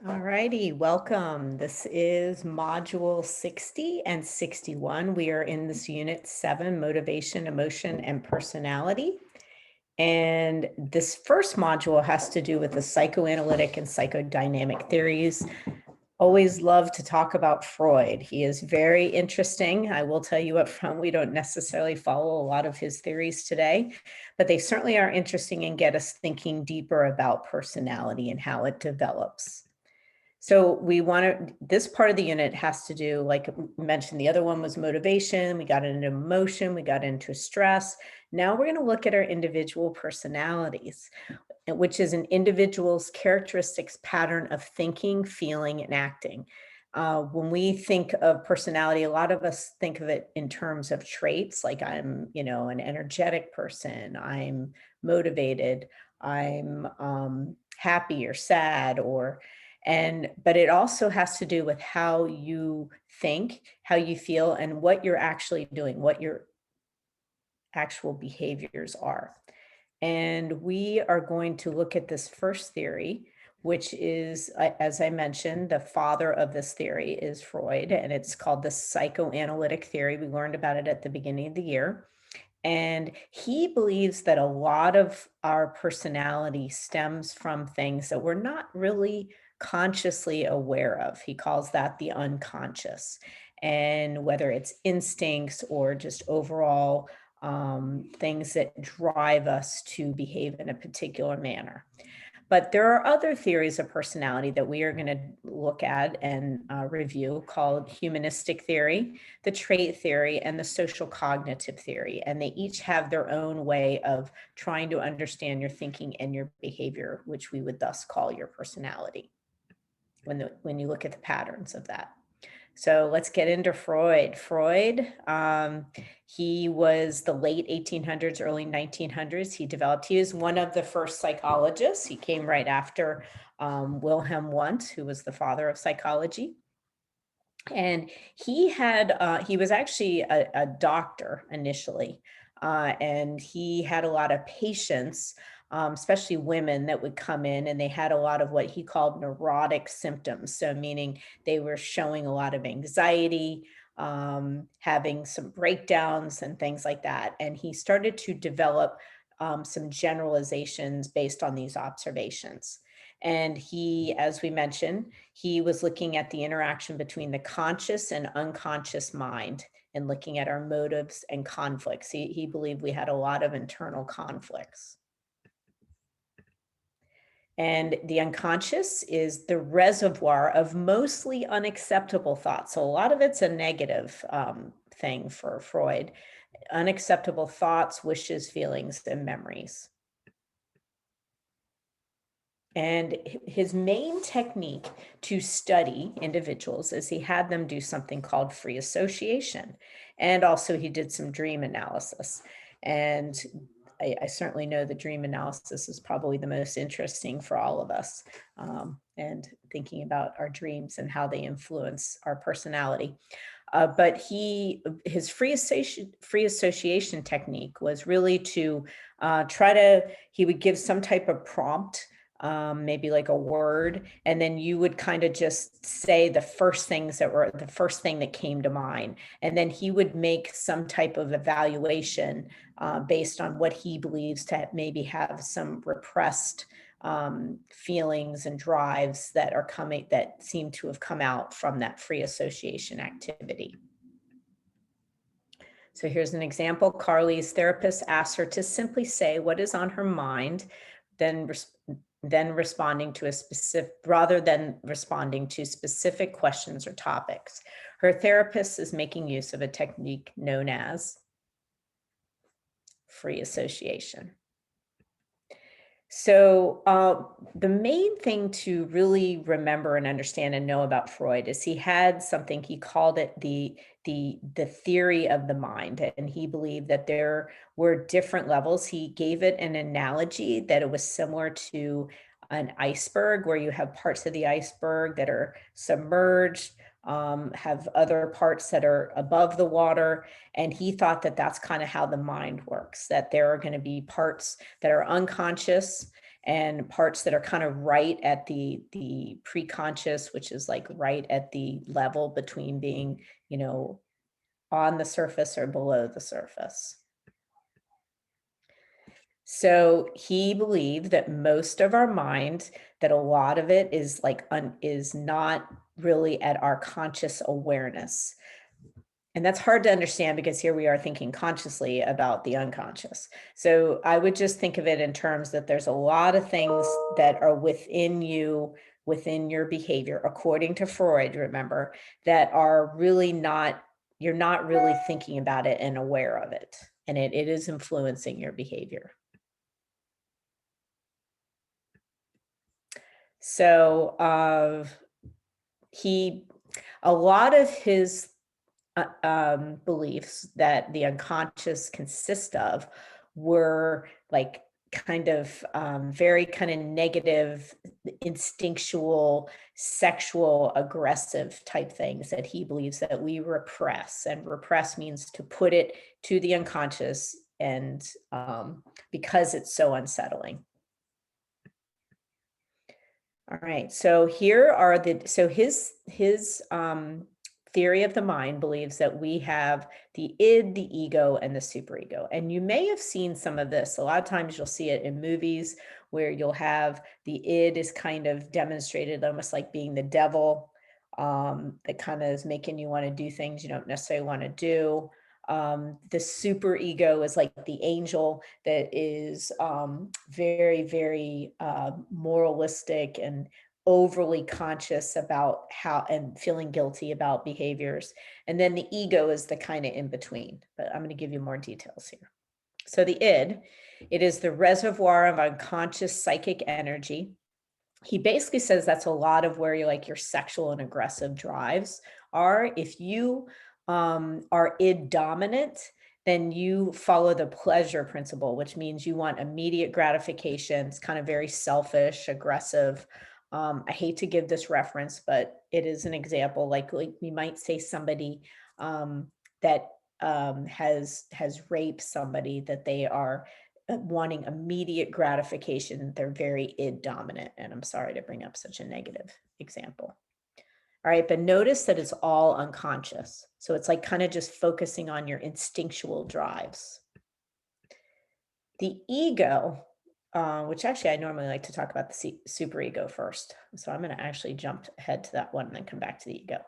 All righty, welcome. This is module 60 and 61. We are in this unit 7, motivation, emotion, and personality. And this first module has to do with the psychoanalytic and psychodynamic theories. Always love to talk about Freud. He is very interesting. I will tell you up front, we don't necessarily follow a lot of his theories today, but they certainly are interesting and get us thinking deeper about personality and how it develops. So we want to, this part of the unit has to do, like I mentioned, the other one was motivation. We got into emotion, we got into stress. Now we're going to look at our individual personalities, which is an individual's characteristics pattern of thinking, feeling, and acting. When we think of personality, a lot of us think of it in terms of traits, like I'm, an energetic person, I'm motivated, I'm happy or sad, but it also has to do with how you think, how you feel, and what you're actually doing, what your actual behaviors are. And we are going to look at this first theory, which is, as I mentioned, the father of this theory is Freud, and it's called the psychoanalytic theory. We learned about it at the beginning of the year. And he believes that a lot of our personality stems from things that we're not really consciously aware of. He calls that the unconscious. And whether it's instincts or just overall things that drive us to behave in a particular manner. But there are other theories of personality that we are going to look at and review called humanistic theory, the trait theory, and the social cognitive theory. And they each have their own way of trying to understand your thinking and your behavior, which we would thus call your personality when you look at the patterns of that. So let's get into Freud. Freud, he was the late 1800s, early 1900s. He was one of the first psychologists. He came right after Wilhelm Wundt, who was the father of psychology. And he was actually a doctor initially, and he had a lot of patients, especially women that would come in, and they had a lot of what he called neurotic symptoms. So, meaning they were showing a lot of anxiety, having some breakdowns and things like that. And he started to develop some generalizations based on these observations. And he, as we mentioned, he was looking at the interaction between the conscious and unconscious mind and looking at our motives and conflicts. He believed we had a lot of internal conflicts. And the unconscious is the reservoir of mostly unacceptable thoughts. So a lot of it's a negative thing for Freud. Unacceptable thoughts, wishes, feelings, and memories. And his main technique to study individuals is he had them do something called free association. And also, he did some dream analysis. And I certainly know the dream analysis is probably the most interesting for all of us, and thinking about our dreams and how they influence our personality. But his free association technique was really to he would give some type of prompt, maybe like a word, and then you would kind of just say the first thing that came to mind. And then he would make some type of evaluation based on what he believes to maybe have some repressed feelings and drives that seem to have come out from that free association activity. So here's an example. Carly's therapist asked her to simply say what is on her mind, then responding to a specific rather than responding to specific questions or topics. Her therapist is making use of a technique known as free association. So the main thing to really remember and understand and know about Freud is he had something, he called it the theory of the mind, and he believed that there were different levels. He gave it an analogy that it was similar to an iceberg, where you have parts of the iceberg that are submerged, have other parts that are above the water. And he thought that that's kind of how the mind works, that there are going to be parts that are unconscious and parts that are kind of right at the preconscious, which is like right at the level between being, you know, on the surface or below the surface. So he believed that most of our mind, that a lot of it is like is not really at our conscious awareness. And that's hard to understand because here we are thinking consciously about the unconscious. So I would just think of it in terms that there's a lot of things that are within you, within your behavior, according to Freud, remember, that are really not, you're not really thinking about it and aware of it. And it is influencing your behavior. So a lot of his beliefs that the unconscious consist of were like kind of very kind of negative, instinctual, sexual, aggressive type things that he believes that we repress. And repress means to put it to the unconscious, and because it's so unsettling. All right, so here are so his theory of the mind believes that we have the id, the ego, and the superego. And you may have seen some of this. A lot of times you'll see it in movies where you'll have the id is kind of demonstrated almost like being the devil, that kind of is making you want to do things you don't necessarily want to do. The super ego is like the angel that is very, very moralistic and overly conscious about how and feeling guilty about behaviors. And then the ego is the kind of in between, but I'm going to give you more details here. So the id, it is the reservoir of unconscious psychic energy. He basically says that's a lot of where your sexual and aggressive drives are. If you are id dominant, then you follow the pleasure principle, which means you want immediate gratification. It's kind of very selfish, aggressive. I hate to give this reference, but it is an example. Like we might say somebody that has raped somebody, that they are wanting immediate gratification. They're very id dominant. And I'm sorry to bring up such a negative example. All right, but notice that it's all unconscious. So it's like kind of just focusing on your instinctual drives. The ego, which actually I normally like to talk about the superego first. So I'm going to actually jump ahead to that one and then come back to the ego.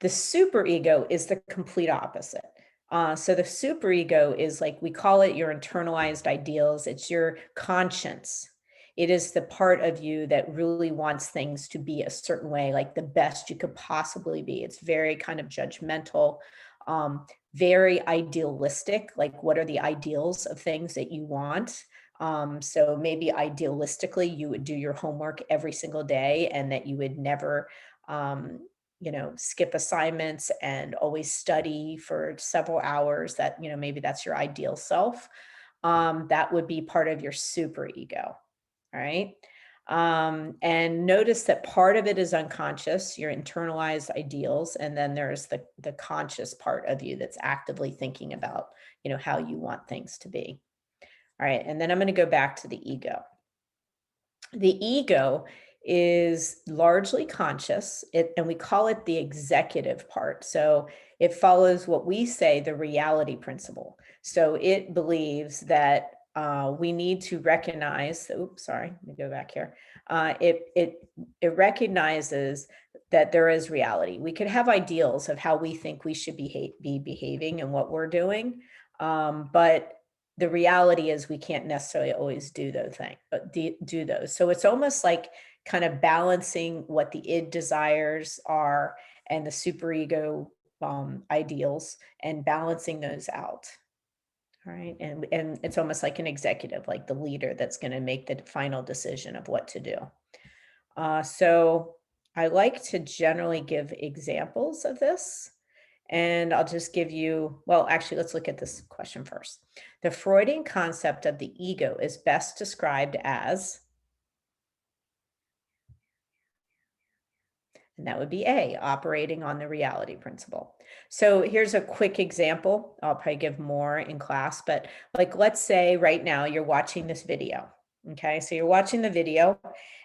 The superego is the complete opposite. So the superego is like, we call it your internalized ideals. It's your conscience. It is the part of you that really wants things to be a certain way, like the best you could possibly be. It's very kind of judgmental, very idealistic, like what are the ideals of things that you want. So maybe idealistically, you would do your homework every single day and that you would never, skip assignments and always study for several hours. That, maybe that's your ideal self. That would be part of your super ego. All right. And notice that part of it is unconscious, your internalized ideals. And then there's the conscious part of you that's actively thinking about, how you want things to be. All right. And then I'm going to go back to the ego. The ego is largely conscious, and we call it the executive part. So it follows what we say, the reality principle. So it believes that we need to recognize, oops, sorry, let me go back here. It recognizes that there is reality. We could have ideals of how we think we should be behaving and what we're doing, but the reality is we can't necessarily always do those things, but do those. So it's almost like kind of balancing what the id desires are and the superego ideals, and balancing those out. All right. And it's almost like an executive, like the leader that's going to make the final decision of what to do. So I like to generally give examples of this. And I'll just give you, well, actually, let's look at this question first. The Freudian concept of the ego is best described as, and that would be A, operating on the reality principle. So here's a quick example. I'll probably give more in class, but like, let's say right now you're watching this video, Okay, so you're watching the video,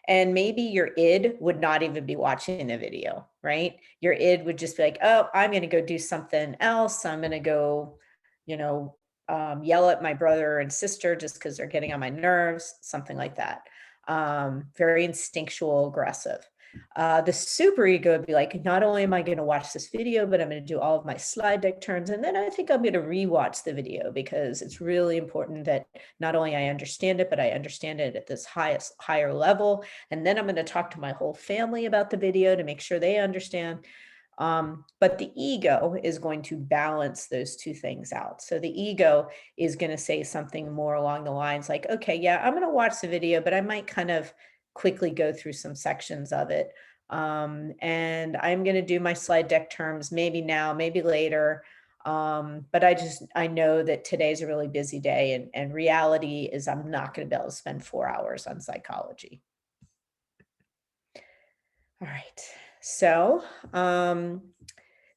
and maybe your id would not even be watching the video, right? Your id would just be like, oh, I'm going to go do something else. I'm going to go, you know, yell at my brother and sister just because they're getting on my nerves, something like that. Very instinctual, aggressive. The superego would be like, not only am I going to watch this video, but I'm going to do all of my slide deck turns. And then I think I'm going to rewatch the video because it's really important that not only I understand it, but I understand it at this higher level. And then I'm going to talk to my whole family about the video to make sure they understand. But the ego is going to balance those two things out. So the ego is going to say something more along the lines like, okay, yeah, I'm going to watch the video, but I might kind of quickly go through some sections of it. And I'm going to do my slide deck terms, maybe now, maybe later. But I know that today's a really busy day, and reality is I'm not going to be able to spend 4 hours on psychology. All right. So the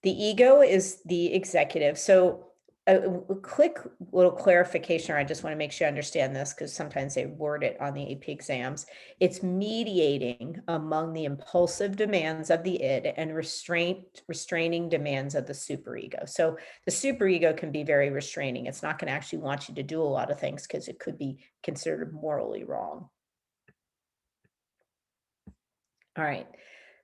ego is the executive. So a quick little clarification, or I just want to make sure I understand this because sometimes they word it on the AP exams. It's mediating among the impulsive demands of the id and restraining demands of the superego. So the superego can be very restraining. It's not going to actually want you to do a lot of things because it could be considered morally wrong. All right.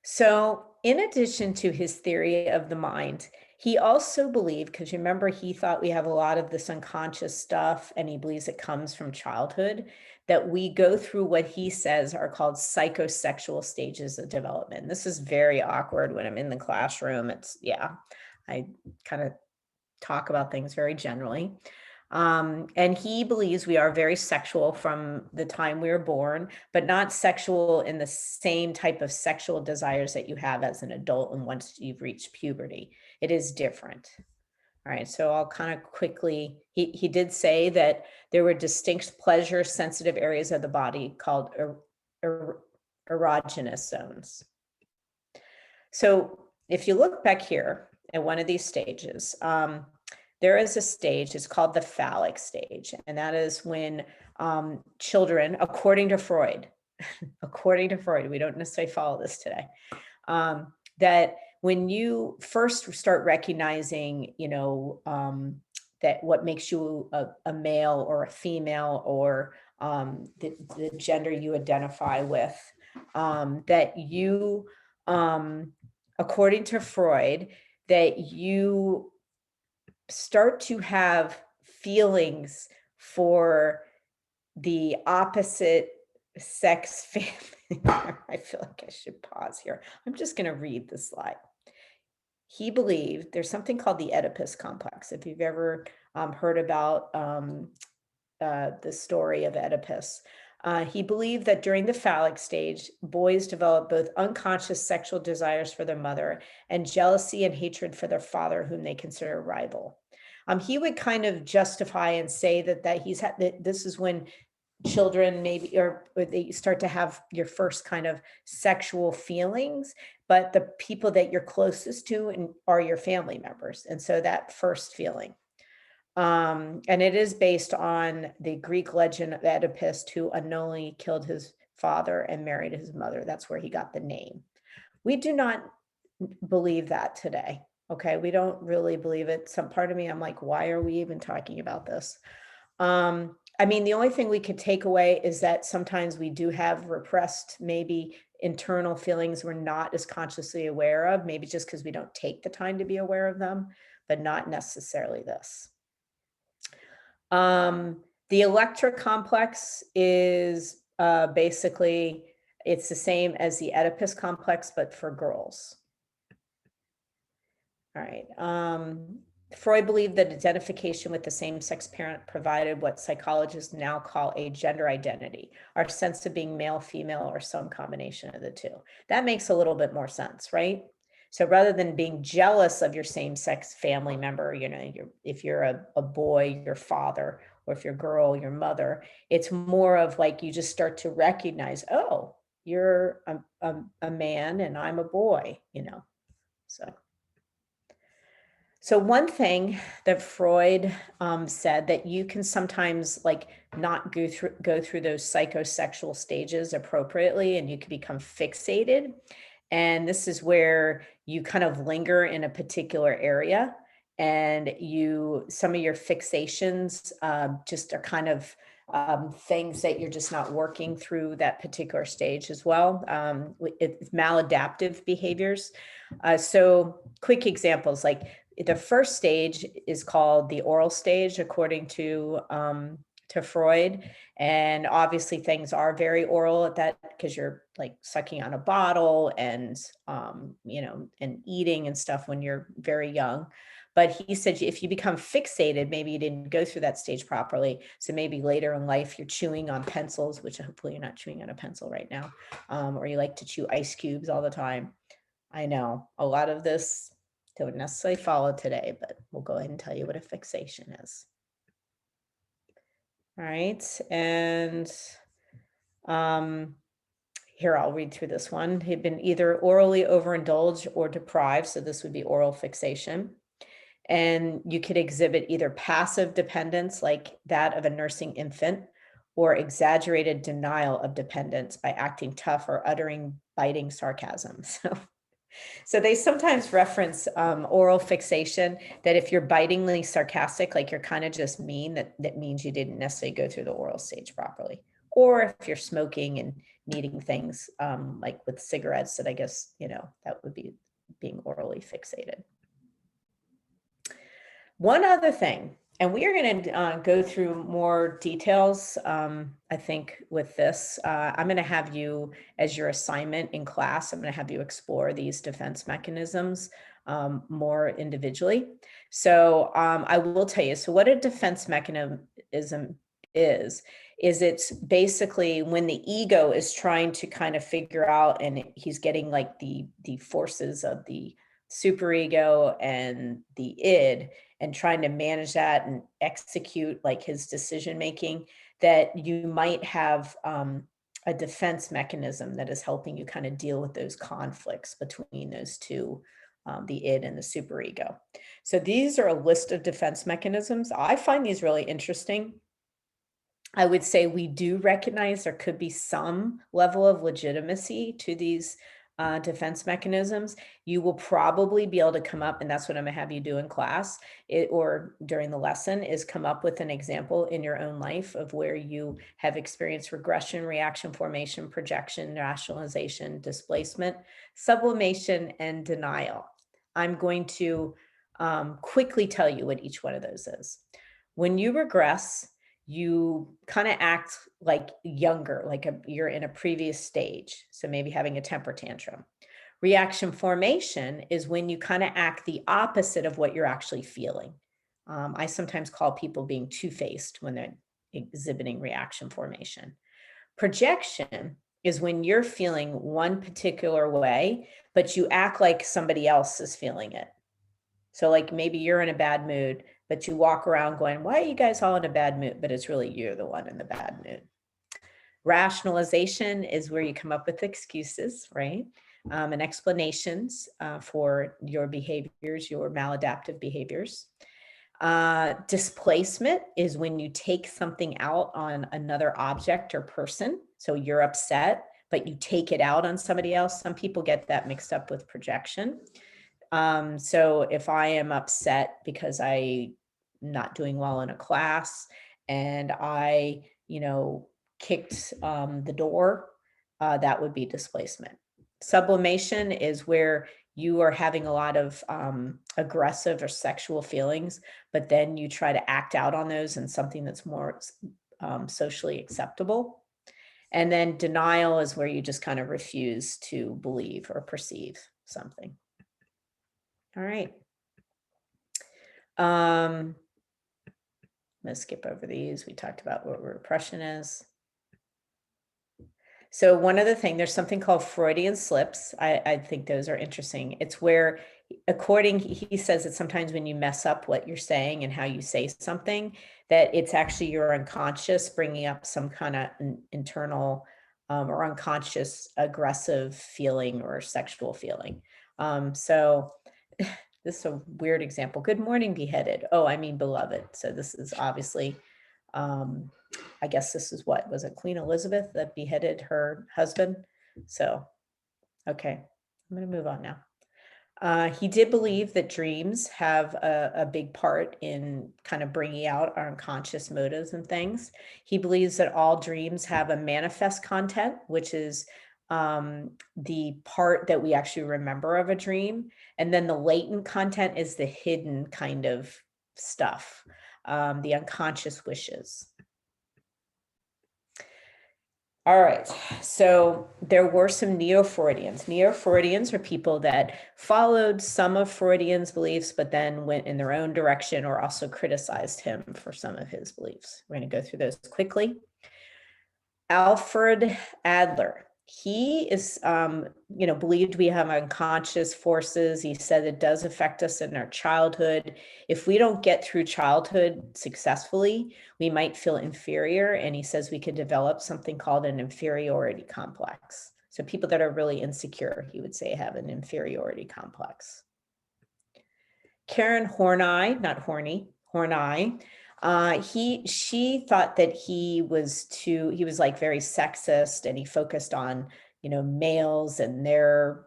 So, in addition to his theory of the mind, he also believed, because remember, he thought we have a lot of this unconscious stuff, and he believes it comes from childhood, that we go through what he says are called psychosexual stages of development. This is very awkward when I'm in the classroom. I kind of talk about things very generally. And he believes we are very sexual from the time we were born, but not sexual in the same type of sexual desires that you have as an adult and once you've reached puberty. It is different. All right, so I'll kind of quickly, he did say that there were distinct pleasure sensitive areas of the body called erogenous zones. So if you look back here at one of these stages, there is a stage, it's called the phallic stage. And that is when children, according to Freud, we don't necessarily follow this today, that when you first start recognizing, that what makes you a male or a female or the gender you identify with, that you, according to Freud, that you start to have feelings for the opposite sex family. I feel like I should pause here. I'm just going to read the slide. He believed there's something called the Oedipus complex. If you've ever heard about the story of Oedipus, he believed that during the phallic stage, boys develop both unconscious sexual desires for their mother and jealousy and hatred for their father, whom they consider a rival. He would kind of justify and say that he's had that this is when children maybe or they start to have your first kind of sexual feelings, but the people that you're closest to are your family members, and so that first feeling. And it is based on the Greek legend of Oedipus, who unknowingly killed his father and married his mother. That's where he got the name. We do not believe that today. Okay, we don't really believe it. Some part of me, I'm like, why are we even talking about this? I mean, the only thing we could take away is that sometimes we do have repressed, maybe internal feelings we're not as consciously aware of, maybe just because we don't take the time to be aware of them, but not necessarily this. The Electra complex is basically, it's the same as the Oedipus complex, but for girls. All right. Freud believed that identification with the same-sex parent provided what psychologists now call a gender identity, our sense of being male, female, or some combination of the two. That makes a little bit more sense, right? So rather than being jealous of your same-sex family member, if you're a boy, your father, or if you're a girl, your mother, it's more of like you just start to recognize, oh, you're a man and I'm a boy, so. So one thing that Freud said that you can sometimes like not go through those psychosexual stages appropriately, and you can become fixated. And this is where you kind of linger in a particular area, and some of your fixations just are kind of things that you're just not working through that particular stage as well. It's maladaptive behaviors. So quick examples like the first stage is called the oral stage, according to Freud. And obviously things are very oral at that because you're like sucking on a bottle and and eating and stuff when you're very young. But he said if you become fixated, maybe you didn't go through that stage properly. So maybe later in life you're chewing on pencils, which hopefully you're not chewing on a pencil right now, or you like to chew ice cubes all the time. I know a lot of this don't necessarily follow today, but we'll go ahead and tell you what a fixation is. All right. And um, here, I'll read through this one. He'd been either orally overindulged or deprived. So this would be oral fixation. And you could exhibit either passive dependence, like that of a nursing infant, or exaggerated denial of dependence by acting tough or uttering biting sarcasm. So they sometimes reference oral fixation, that if you're bitingly sarcastic, like you're kind of just mean, that means you didn't necessarily go through the oral stage properly. Or if you're smoking and needing things like with cigarettes, that I guess, that would be being orally fixated. One other thing, and we are going to go through more details, I think, with this. I'm going to have you, as your assignment in class, I'm going to have you explore these defense mechanisms more individually. So I will tell you, so what a defense mechanism is it's basically when the ego is trying to kind of figure out, and he's getting like the forces of the superego and the id, and trying to manage that and execute like his decision making, that you might have a defense mechanism that is helping you kind of deal with those conflicts between those two, the id and the superego. So these are a list of defense mechanisms. I find these really interesting. I would say we do recognize there could be some level of legitimacy to these defense mechanisms. You will probably be able to come up, and that's what I'm going to have you do in class or during the lesson, is come up with an example in your own life of where you have experienced regression, reaction formation, projection, rationalization, displacement, sublimation, and denial. I'm going to quickly tell you what each one of those is. When you regress, you kind of act like younger, like you're in a previous stage. So maybe having a temper tantrum. Reaction formation is when you kind of act the opposite of what you're actually feeling. I sometimes call people being two-faced when they're exhibiting reaction formation. Projection is when you're feeling one particular way, but you act like somebody else is feeling it. So like maybe you're in a bad mood, but you walk around going, why are you guys all in a bad mood? But it's really you're the one in the bad mood. Rationalization is where you come up with excuses, right? And explanations for your behaviors, your maladaptive behaviors. Displacement is when you take something out on another object or person. So you're upset, but you take it out on somebody else. Some people get that mixed up with projection. So if I am upset because I'm not doing well in a class and I, kicked the door, that would be displacement. Sublimation is where you are having a lot of aggressive or sexual feelings, but then you try to act out on those in something that's more socially acceptable. And then denial is where you just kind of refuse to believe or perceive something. All right. Let's skip over these. We talked about what repression is. So one other thing, there's something called Freudian slips. I think those are interesting. It's where, he says that sometimes when you mess up what you're saying and how you say something, that it's actually your unconscious bringing up some kind of internal or unconscious aggressive feeling or sexual feeling. So This is a weird example. Good morning, beheaded. Oh, I mean beloved. So this is obviously, um, I guess this is what, was it Queen Elizabeth that beheaded her husband? So, okay, I'm going to move on now. He did believe that dreams have a big part in kind of bringing out our unconscious motives and things. He believes that all dreams have a manifest content, which is the part that we actually remember of a dream. And then the latent content is the hidden kind of stuff, the unconscious wishes. All right, so there were some Neo-Freudians. Neo-Freudians are people that followed some of Freudian's beliefs, but then went in their own direction or also criticized him for some of his beliefs. We're going to go through those quickly. Alfred Adler. He is, believed we have unconscious forces. He said it does affect us in our childhood. If we don't get through childhood successfully, we might feel inferior. And he says we could develop something called an inferiority complex. So people that are really insecure, he would say, have an inferiority complex. Karen Horney, not Horny, Horney. She thought that he was like very sexist, and he focused on, males and their,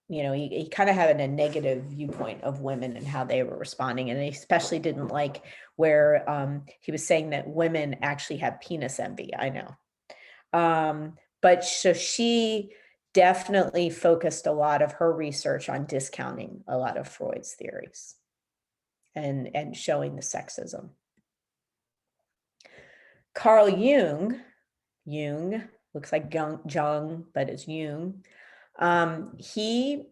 he kind of had a negative viewpoint of women and how they were responding. And he especially didn't like where he was saying that women actually have penis envy. I know. But so she definitely focused a lot of her research on discounting a lot of Freud's theories and showing the sexism. Carl Jung looks like Jung, but it's Jung. He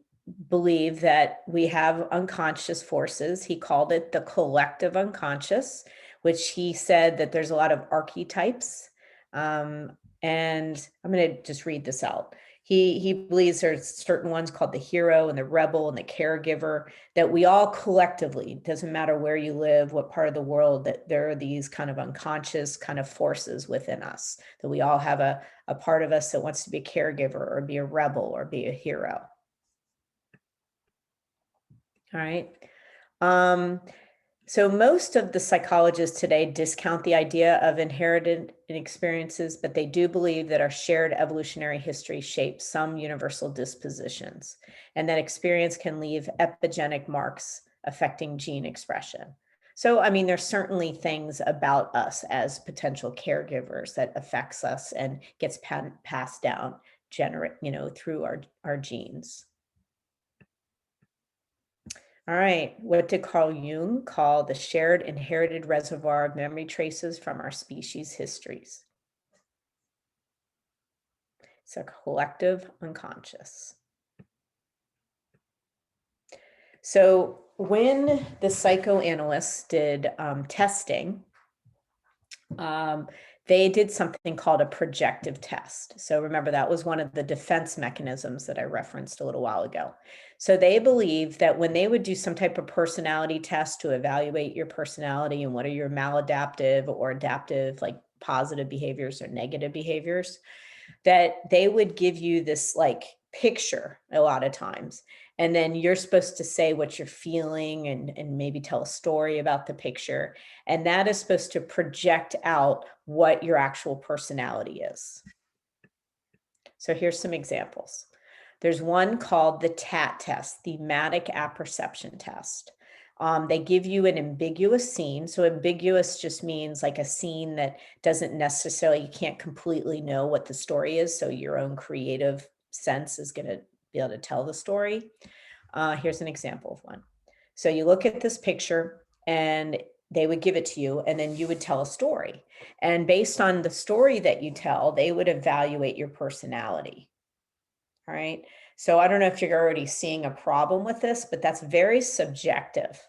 believed that we have unconscious forces. He called it the collective unconscious, which he said that there's a lot of archetypes. And I'm going to just read this out. He believes there's certain ones called the hero and the rebel and the caregiver, that we all collectively, doesn't matter where you live, what part of the world, that there are these kind of unconscious kind of forces within us, that we all have a part of us that wants to be a caregiver or be a rebel or be a hero. All right. So most of the psychologists today discount the idea of inherited experiences, but they do believe that our shared evolutionary history shapes some universal dispositions, and that experience can leave epigenetic marks affecting gene expression. So, I mean, there's certainly things about us as potential caregivers that affects us and gets passed down, through our genes. All right, what did Carl Jung call the shared inherited reservoir of memory traces from our species' histories? It's a collective unconscious. So when the psychoanalysts did testing, they did something called a projective test. So remember, that was one of the defense mechanisms that I referenced a little while ago. So they believe that when they would do some type of personality test to evaluate your personality and what are your maladaptive or adaptive, like positive behaviors or negative behaviors, that they would give you this like picture a lot of times. And then you're supposed to say what you're feeling and maybe tell a story about the picture. And that is supposed to project out what your actual personality is. So here's some examples. There's one called the TAT test, thematic apperception test. They give you an ambiguous scene. So ambiguous just means like a scene that doesn't necessarily, you can't completely know what the story is. So your own creative sense is going to be able to tell the story. Here's an example of one. So you look at this picture and they would give it to you, and then you would tell a story. And based on the story that you tell, they would evaluate your personality. All right. So I don't know if you're already seeing a problem with this, but that's very subjective,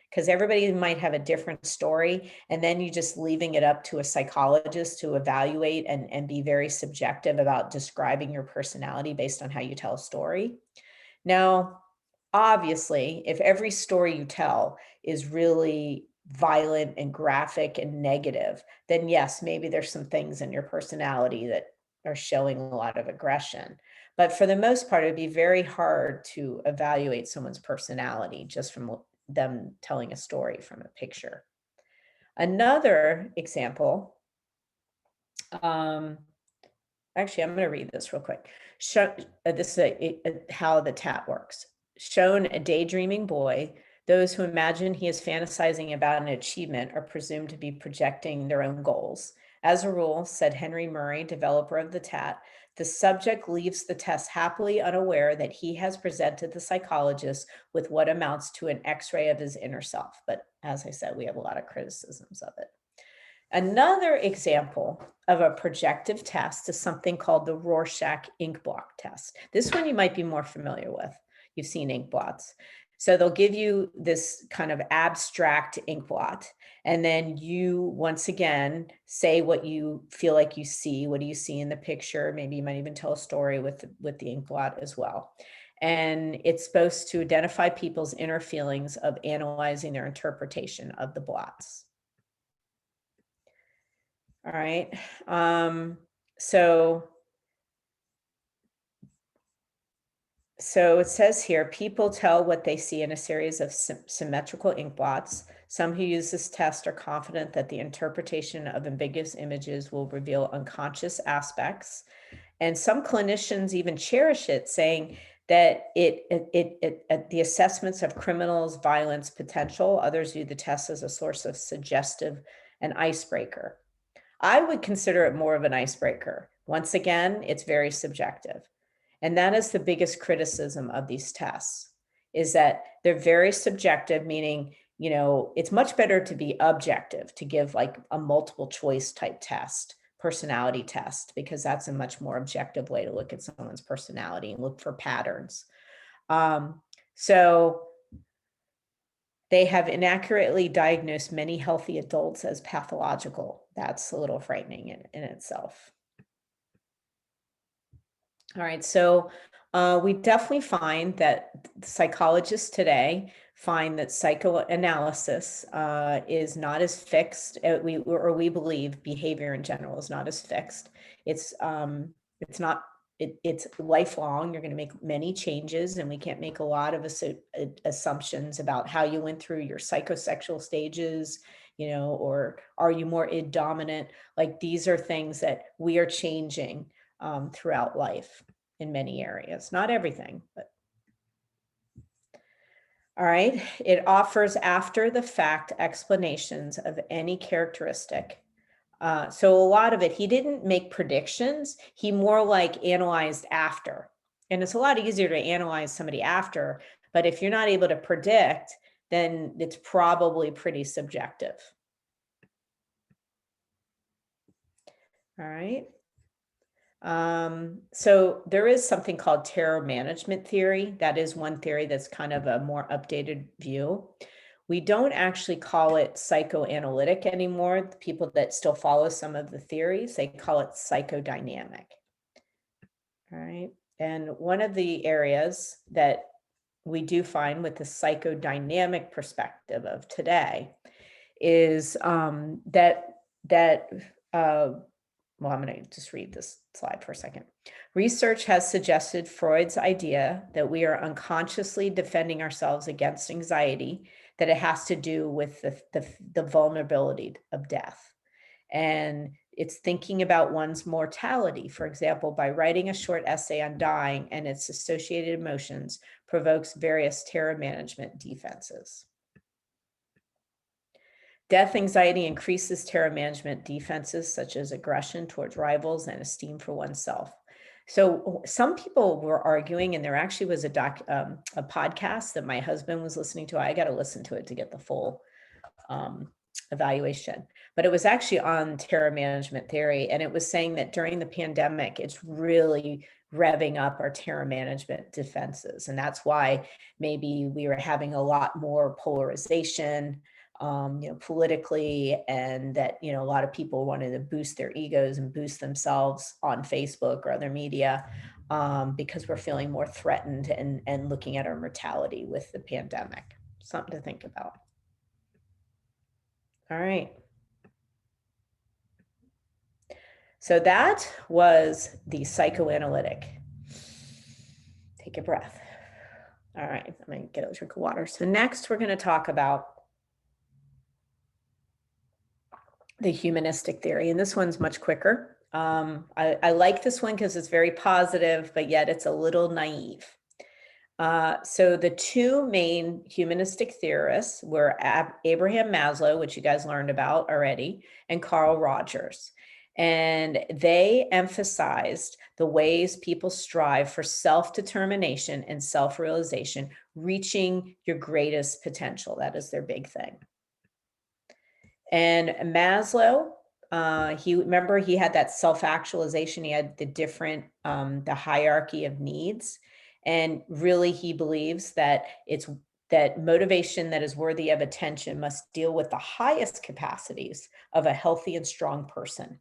because everybody might have a different story. And then you just leaving it up to a psychologist to evaluate and be very subjective about describing your personality based on how you tell a story. Now, obviously, if every story you tell is really violent and graphic and negative, then yes, maybe there's some things in your personality that are showing a lot of aggression. But for the most part, it'd be very hard to evaluate someone's personality just from them telling a story from a picture. Another example, actually, I'm going to read this real quick. This is how the TAT works. Shown a daydreaming boy, those who imagine he is fantasizing about an achievement are presumed to be projecting their own goals. As a rule, said Henry Murray, developer of the TAT, the subject leaves the test happily unaware that he has presented the psychologist with what amounts to an X-ray of his inner self. But as I said, we have a lot of criticisms of it. Another example of a projective test is something called the Rorschach ink blot test. This one you might be more familiar with. You've seen ink blots. So they'll give you this kind of abstract ink blot, and then you, once again, say what you feel like you see. What do you see in the picture? Maybe you might even tell a story with the ink blot as well. And it's supposed to identify people's inner feelings of analyzing their interpretation of the blots. All right. So it says here, people tell what they see in a series of symmetrical ink blots. Some who use this test are confident that the interpretation of ambiguous images will reveal unconscious aspects. And some clinicians even cherish it, saying that the assessments of criminals' violence potential, others view the test as a source of suggestive and icebreaker. I would consider it more of an icebreaker. Once again, it's very subjective. And that is the biggest criticism of these tests, is that they're very subjective, meaning, you know, it's much better to be objective, to give like a multiple choice type test, personality test, because that's a much more objective way to look at someone's personality and look for patterns. So they have inaccurately diagnosed many healthy adults as pathological. That's a little frightening in itself. All right, so we definitely find that psychologists today find that psychoanalysis is not as fixed. We believe behavior in general is not as fixed. It's not. It's lifelong. You're going to make many changes, and we can't make a lot of assumptions about how you went through your psychosexual stages, you know, or are you more id dominant? Like, these are things that we are changing throughout life in many areas, not everything, but. All right, it offers after the fact explanations of any characteristic. So a lot of it, he didn't make predictions, he more like analyzed after. And it's a lot easier to analyze somebody after, but if you're not able to predict, then it's probably pretty subjective. All right. So there is something called terror management theory. That is one theory that's kind of a more updated view. We don't actually call it psychoanalytic anymore. The people that still follow some of the theories, they call it psychodynamic. All right. And one of the areas that we do find with the psychodynamic perspective of today is well, I'm going to just read this slide for a second. Research has suggested Freud's idea that we are unconsciously defending ourselves against anxiety, that it has to do with the vulnerability of death. And it's thinking about one's mortality. For example, by writing a short essay on dying and its associated emotions provokes various terror management defenses. Death anxiety increases terror management defenses such as aggression towards rivals and esteem for oneself. So some people were arguing, and there actually was a podcast that my husband was listening to. I got to listen to it to get the full evaluation, but it was actually on terror management theory. And it was saying that during the pandemic, it's really revving up our terror management defenses. And that's why maybe we were having a lot more polarization, politically, and that, a lot of people wanted to boost their egos and boost themselves on Facebook or other media because we're feeling more threatened and looking at our mortality with the pandemic. Something to think about. All right. So that was the psychoanalytic. Take a breath. All right, I'm going to get a drink of water. So next we're going to talk about the humanistic theory, and this one's much quicker. I like this one because it's very positive, but yet it's a little naive. So the two main humanistic theorists were Abraham Maslow, which you guys learned about already, and Carl Rogers. And they emphasized the ways people strive for self-determination and self-realization, reaching your greatest potential. That is their big thing. And Maslow, he had that self-actualization. He had the different, the hierarchy of needs. And really, he believes that that motivation that is worthy of attention must deal with the highest capacities of a healthy and strong person.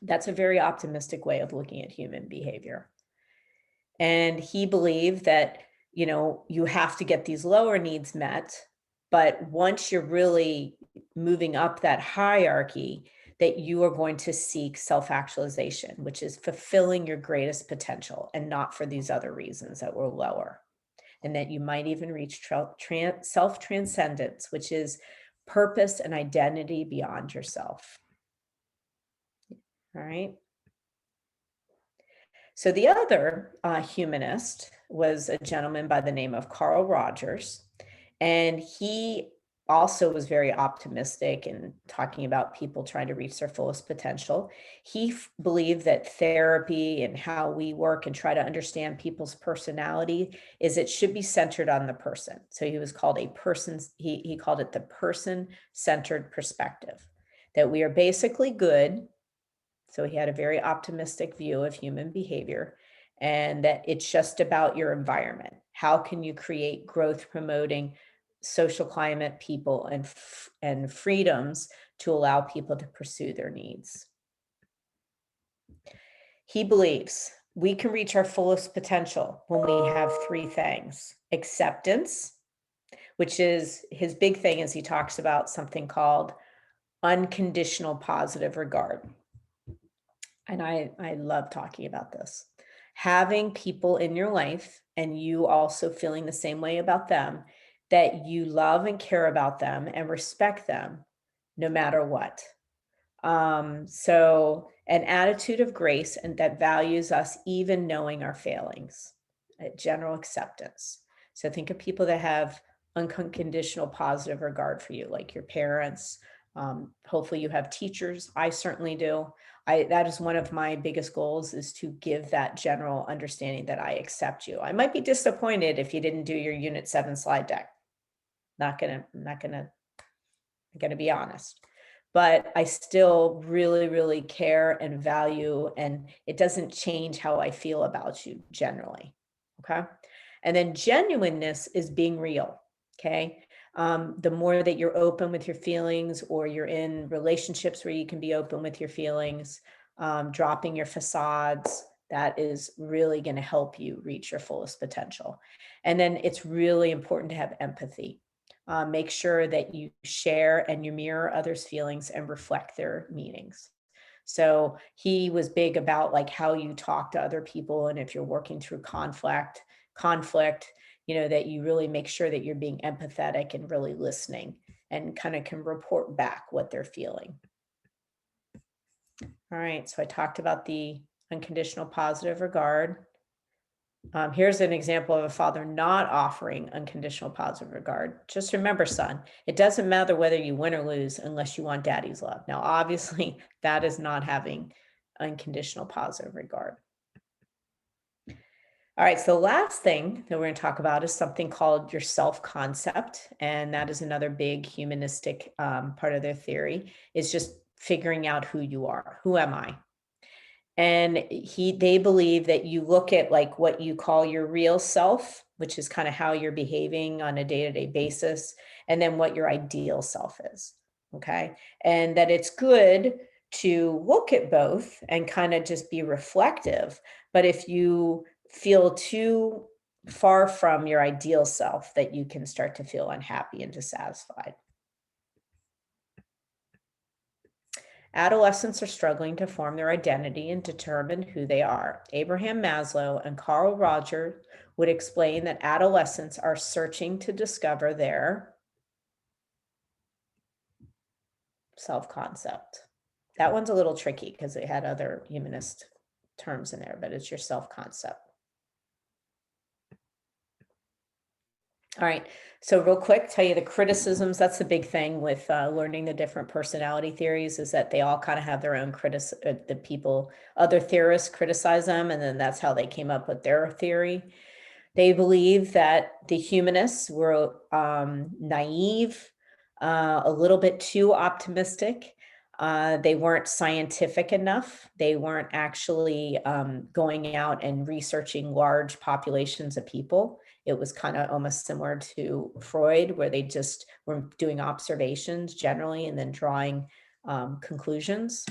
That's a very optimistic way of looking at human behavior. And he believed that, you have to get these lower needs met, but once you're really moving up that hierarchy, that you are going to seek self-actualization, which is fulfilling your greatest potential and not for these other reasons that were lower. And that you might even reach self-transcendence, which is purpose and identity beyond yourself. All right. So the other humanist was a gentleman by the name of Carl Rogers, and he also was very optimistic in talking about people trying to reach their fullest potential. He believed that therapy and how we work and try to understand people's personality is it should be centered on the person. So he was called he called it the person-centered perspective, that we are basically good. So he had a very optimistic view of human behavior, and that it's just about your environment. How can you create growth promoting social climate, people, and freedoms to allow people to pursue their needs? He believes we can reach our fullest potential when we have three things: acceptance, which is his big thing, is he talks about something called unconditional positive regard. And I love talking about this. Having people in your life and you also feeling the same way about them, that you love and care about them and respect them no matter what. So an attitude of grace and that values us even knowing our failings, general acceptance. So think of people that have unconditional positive regard for you, like your parents. Hopefully you have teachers. I certainly do. That is one of my biggest goals, is to give that general understanding that I accept you. I might be disappointed if you didn't do your Unit 7 slide deck. I'm gonna be honest. But I still really, really care and value, and it doesn't change how I feel about you generally. Okay. And then genuineness is being real. Okay. The more that you're open with your feelings, or you're in relationships where you can be open with your feelings, dropping your facades, that is really going to help you reach your fullest potential. And then it's really important to have empathy. Make sure that you share and you mirror others' feelings and reflect their meanings. So he was big about like how you talk to other people, and if you're working through conflict, that you really make sure that you're being empathetic and really listening, and kind of can report back what they're feeling. All right, so I talked about the unconditional positive regard. Here's an example of a father not offering unconditional positive regard. Just remember, son, it doesn't matter whether you win or lose unless you want daddy's love. Now, obviously, that is not having unconditional positive regard. All right, so the last thing that we're going to talk about is something called your self-concept. And that is another big humanistic part of their theory, is just figuring out who you are. Who am I? And they believe that you look at like what you call your real self, which is kind of how you're behaving on a day-to-day basis, and then what your ideal self is. Okay. And that it's good to look at both and kind of just be reflective. But if you feel too far from your ideal self, that you can start to feel unhappy and dissatisfied. Adolescents are struggling to form their identity and determine who they are. Abraham Maslow and Carl Rogers would explain that adolescents are searching to discover their self-concept. That one's a little tricky because it had other humanist terms in there, but it's your self-concept. All right, so real quick, tell you the criticisms. That's the big thing with learning the different personality theories, is that they all kind of have their own other theorists criticize them, and then that's how they came up with their theory. They believe that the humanists were naive, a little bit too optimistic. They weren't scientific enough. They weren't actually going out and researching large populations of people. It was kind of almost similar to Freud, where they just were doing observations generally and then drawing conclusions.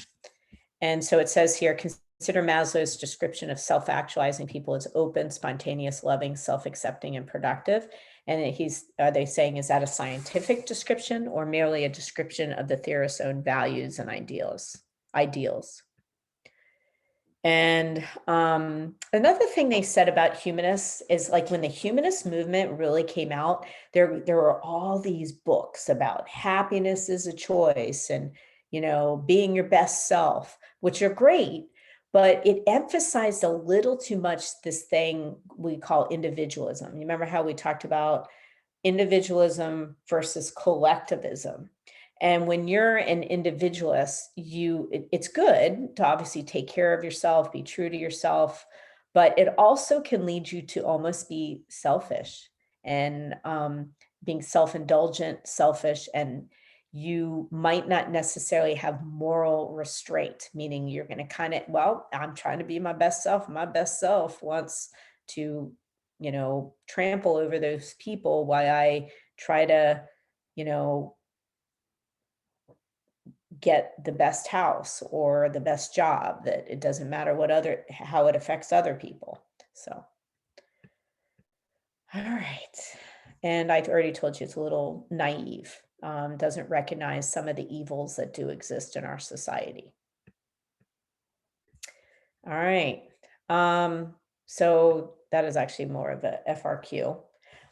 And so it says here, consider Maslow's description of self-actualizing people as open, spontaneous, loving, self-accepting, and productive. And are they saying, is that a scientific description or merely a description of the theorist's own values and ideals? And another thing they said about humanists is, like, when the humanist movement really came out, there were all these books about happiness is a choice and, being your best self, which are great, but it emphasized a little too much this thing we call individualism. You remember how we talked about individualism versus collectivism? And when you're an individualist, it's good to obviously take care of yourself, be true to yourself, but it also can lead you to almost be selfish and being self-indulgent, selfish, and you might not necessarily have moral restraint, meaning you're going to kind of, well, I'm trying to be my best self. My best self wants to, trample over those people while I try to, get the best house or the best job, that it doesn't matter how it affects other people. So, all right. And I've already told you it's a little naive, doesn't recognize some of the evils that do exist in our society. All right. So that is actually more of a FRQ.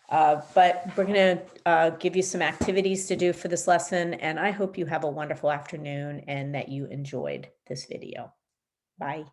But we're going to give you some activities to do for this lesson, and I hope you have a wonderful afternoon and that you enjoyed this video. Bye.